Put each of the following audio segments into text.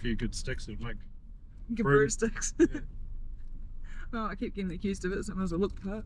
few good sticks and make good brew sticks. Yeah. Oh, I keep getting accused of it, so I might as well look the part.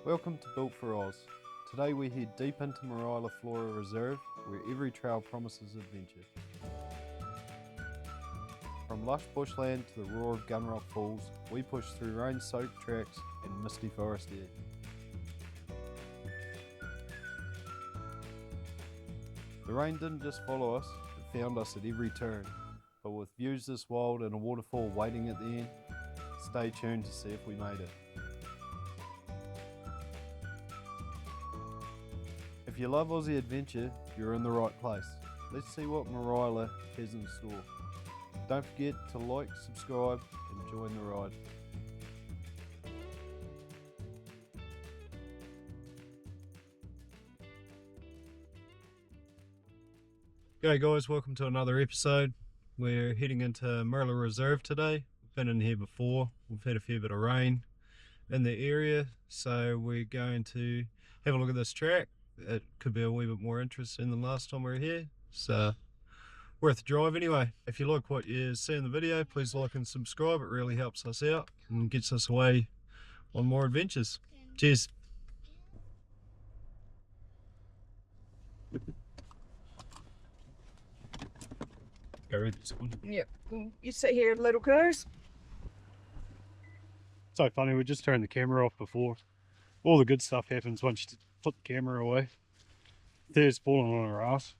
Welcome to Built for Oz. Today we head deep into Meryla Flora Reserve, where every trail promises adventure. From lush bushland to the roar of Gunrock Falls, we push through rain-soaked tracks and misty forest air. The rain didn't just follow us, it found us at every turn. But with views this wild and a waterfall waiting at the end, stay tuned to see if we made it. If you love Aussie adventure, you're in the right place. Let's see what Meryla has in store. Don't forget to like, subscribe and join the ride. G'day guys, welcome to another episode. We're heading into Meryla Reserve today. We've been in here before. We've had a fair bit of rain in the area, so we're going to have a look at this track. It could be a wee bit more interesting than last time we were here, so worth the drive anyway. If you like what you see in the video, please like and subscribe. It really helps us out and gets us away on more adventures. Cheers. Go read this one. Yep. You sit here, little kiddos. So funny, we just turned the camera off before. All the good stuff happens once you put the camera away. There's falling on her ass.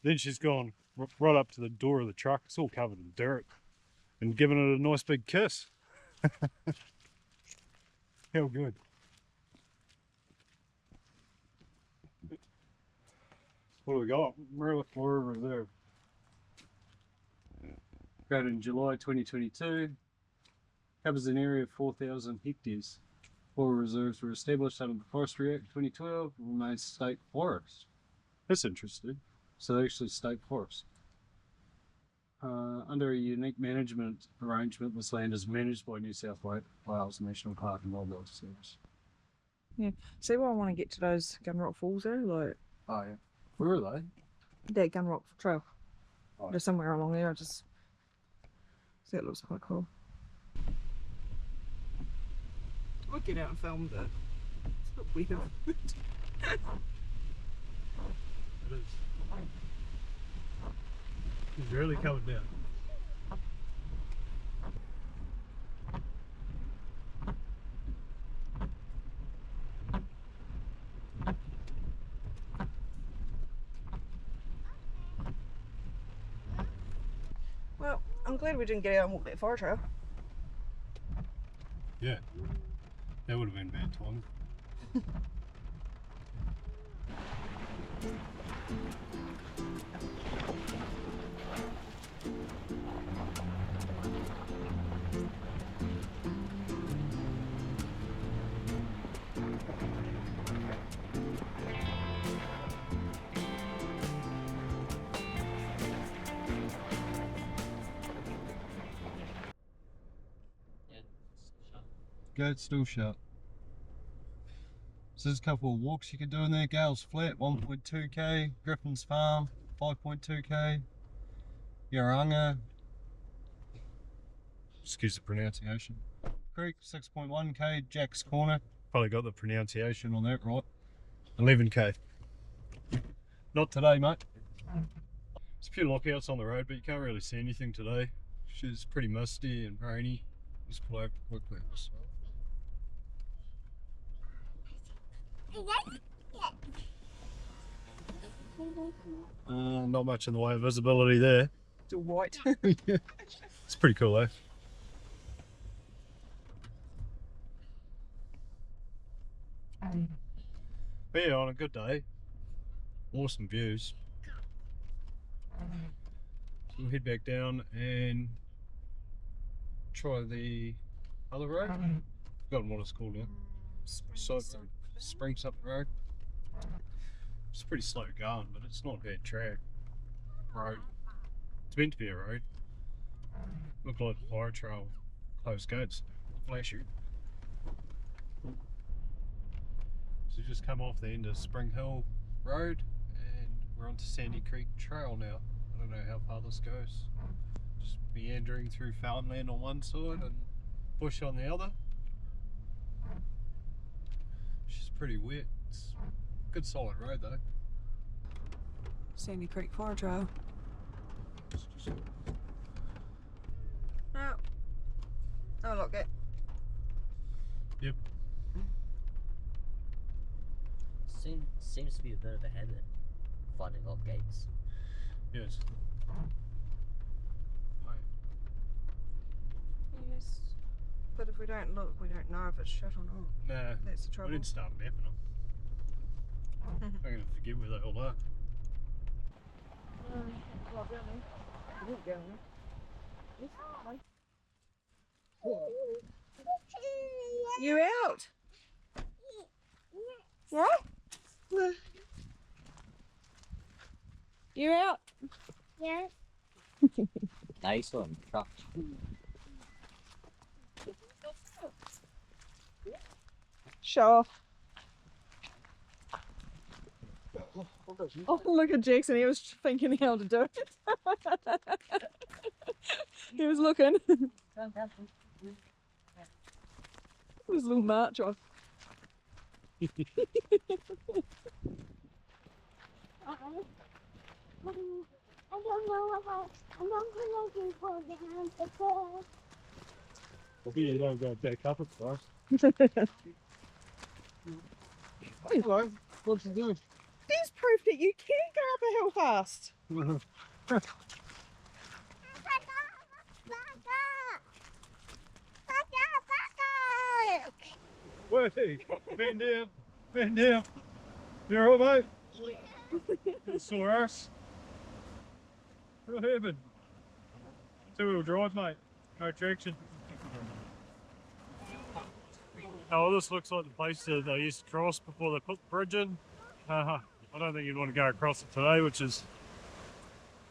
Then she's gone right up to the door of the truck. It's all covered in dirt. And given it a nice big kiss. How good. What do we got? Meryla Flora Reserve. Created in July 2022. Covers an area of 4,000 hectares. Flora reserves were established under the Forestry Act 2012 and remain state forests. That's interesting. So they're actually state forests. Under a unique management arrangement, this land is managed by New South Wales National Park and Wildlife Service. Yeah. See why I want to get to those Gunrock Falls though? Like, Oh yeah. Where are they? that Gunrock Trail. Oh. Just somewhere along there. I just see it looks quite cool. I'll get out and film, but it's a bit weird. It is. It's really covered down. Well, I'm glad we didn't get out and walk that fire trail. Yeah. That would have been bad timing. Gate's still shut. So there's a couple of walks you can do in there. Gales Flat, 1.2k. Griffin's Farm, 5.2k. Yaranga, excuse the pronunciation. Creek, 6.1k. Jack's Corner, probably got the pronunciation on that right. 11k. Not today, mate. There's a few lockouts on the road, but you can't really see anything today. It's pretty misty and rainy. Just pull over quickly. Not much in the way of visibility there. It's all white. Yeah. It's pretty cool though. But yeah, on a good day, awesome views. So we'll head back down and try the other road. I've forgotten what it's called now. Spring something road. It's pretty slow going, but it's not a bad track. Road. It's meant to be a road. Look like the fire trail. Closed gates. Flash you. So just come off the end of Spring Hill Road and We're onto Sandy Creek Trail now. I don't know how far this goes. Just meandering through farmland on one side and bush on the other. She's pretty wet. It's a good solid road though. Sandy Creek Fire Trail. Oh. Oh, look it. Yep. Seems to be a bit of a habit finding lock gates. Yes. Yes. But if we don't look, we don't know if it's shut or not. Nah, That's the we trouble. didn't start mapping them. I'm gonna forget where they all are. You out? Yeah? You out? Yes. Nice one, truck. Show off. Oh, look at Jackson. He was thinking how to do it. He was looking. It was a little march off. I don't know about. I'm not looking for down because. Hopefully you don't go back up it first. Hello. What's he doing? He's proof that you can go up a hill fast. Wait, bend down, bend down. You alright, mate? Sore ass. What happened? Two-wheel drive, mate. No traction. Oh, well, this looks like the place that they used to cross before they put the bridge in. I don't think you'd want to go across it today, which is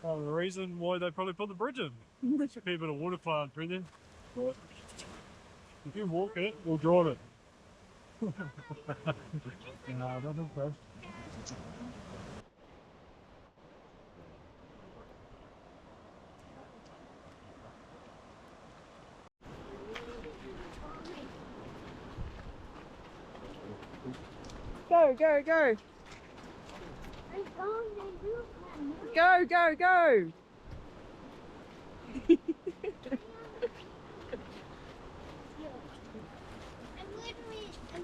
the reason why they probably put the bridge in. There's a fair bit of water flowing through there. But if you walk it, we'll drive it. No, not impressed. Go, go, go. I'm going to do that. Go, go, go. And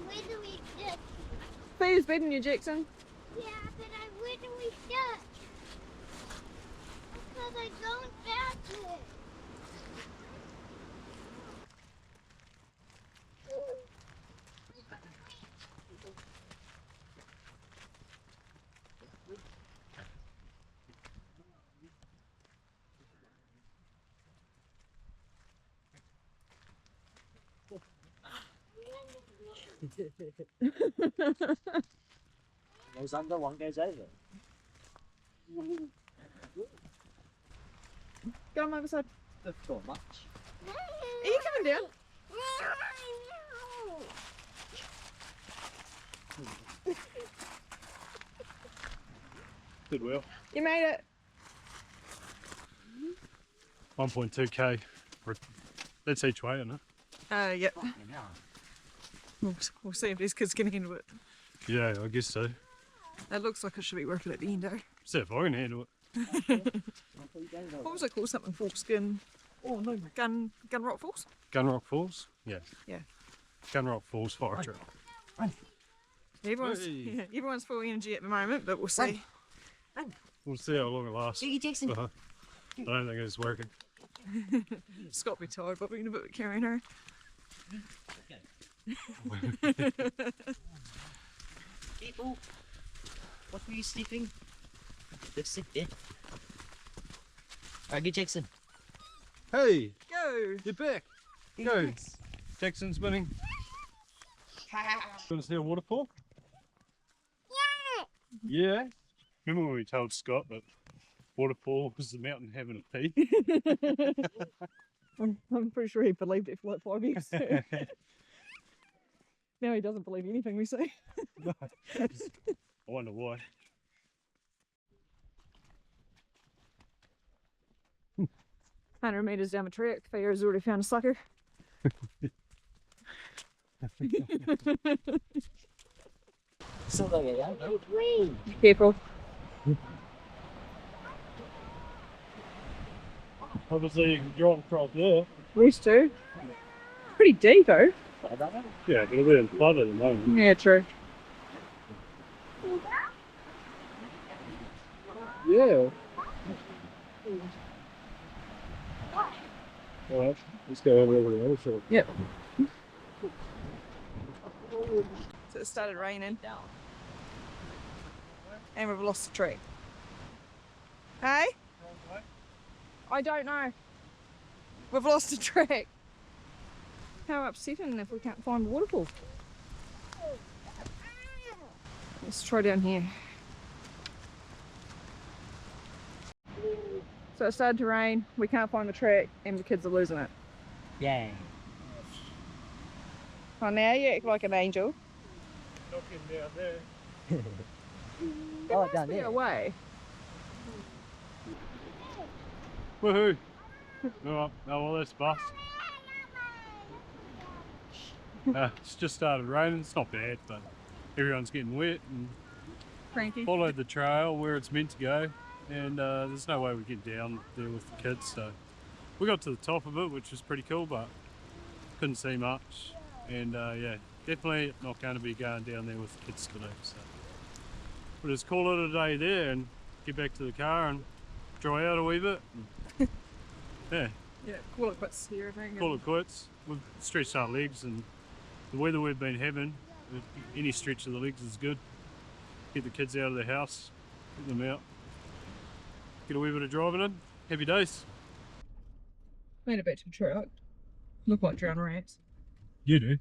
where do we sit? Peter's beating you, Jackson. Yeah, but where do we sit? Because I don't touch it. Goes under, one goes over. Go on the other side. That's not much. Are you coming down? Did well. You made it. 1.2k. That's each way, isn't it? Yep. We'll see if these kids can handle it. Yeah, I guess so. It looks like it should be worth it at the end, though. See if I can handle it. What was it called? Something Skin. Oh no, Gunrock Falls? Gunrock Falls? Yeah. Yeah. Gunrock Falls Fire Trail. Everyone's, Hey. yeah, everyone's full energy at the moment, but we'll see. We'll see how long it lasts. Jiggy Jackson. I don't think it's working. Scott be tired, but we're in a bit carrying her. People, what were you sleeping? Let's sit there. Alright, good Jackson. Hey, Go! you're back. Go. Jackson spinning. Want to see a waterfall? Yeah. Yeah? Remember when we told Scott that waterfall was the mountain having a pee? I'm pretty sure he believed it for like 5 years. Now he doesn't believe anything we say. I wonder why. 100 metres down the track, Theo's already found a sucker. So like yeah. Careful. Obviously, you can drive across there. These two. Pretty deep though. Yeah, but we're in flood at the moment. Yeah, true. Yeah. Alright, let's go over the other side. Yep. So it started raining. And we've lost the tree. Hey? I don't know. We've lost the track. How upsetting if we can't find the waterfall. Let's try down here. So it started to rain, we can't find the track, and the kids are losing it. Yeah. Oh, now you act like an angel. Knocking down there. Oh, down Get there. away. Woohoo! Oh, well, that's bust. It's just started raining. It's not bad, but everyone's getting wet and Cranky. followed the trail where it's meant to go. And there's no way we get down there with the kids, so we got to the top of it, which was pretty cool, but couldn't see much. And yeah, definitely not going to be going down there with the kids today. So we'll just call it a day there and get back to the car and dry out a wee bit. Yeah, Yeah, call it quits here, I think. call it quits. We've stretched our legs, and the weather we've been having, any stretch of the legs is good. Get the kids out of the house, get them out. Get a wee bit of driving in. Happy days. Made it back to the truck. Look like drowned rats. You do.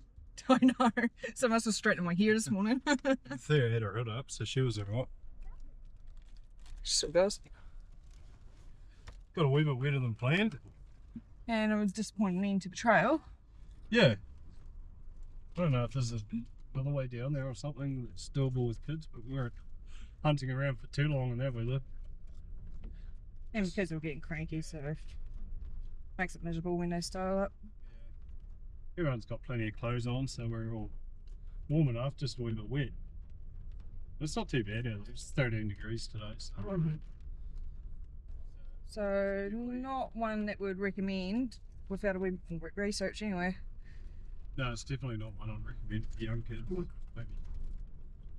I know. So I must have straightened my hair this morning. Thea had her hood up, so she was alright. Still does. Got a wee bit wetter than planned. And it was disappointing end to the trail. Yeah. I don't know if there's another way down there or something that's doable with kids, but we weren't hunting around for too long in that weather. And because we're getting cranky, so makes it miserable when they style up. Everyone's got plenty of clothes on, so we're all warm enough, just a wee bit wet. It's not too bad out there. It's 13 degrees today, so. So not one that would recommend without a wee bit more research anyway. No, it's definitely not one I'd recommend for young kids, like maybe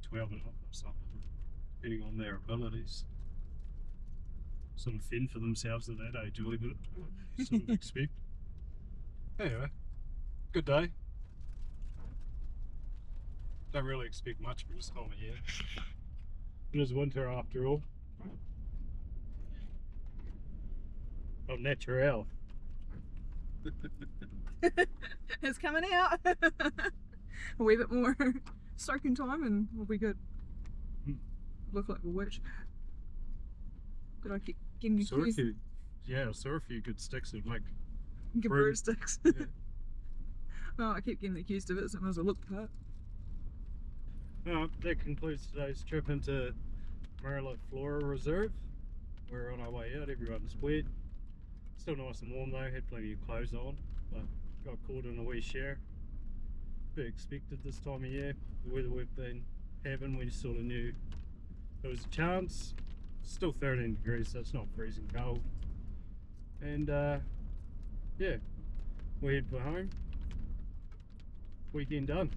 12 and up or something, depending on their abilities. Sort of fend for themselves at that age, a little bit, sort of expect. Anyway, good day. Don't really expect much for this time of year. It is winter after all. Not natural. It's coming out. A wee bit more soaking time and we'll be good. Look like a witch. Did I keep getting Saw a accused? few, yeah, I saw a few good sticks of like. Get Broom. broomsticks. Yeah. Oh, I keep getting accused of it, so I might as well look the part. Well, that concludes today's trip into Meryla Flora Reserve. We're on our way out, everyone's wet. Still nice and warm though, had plenty of clothes on, but got caught in a wee shower. Be expected this time of year. The weather we've been having, we sort of knew there was a chance. Still 13 degrees, so it's not freezing cold. And yeah, we head for home. Weekend done.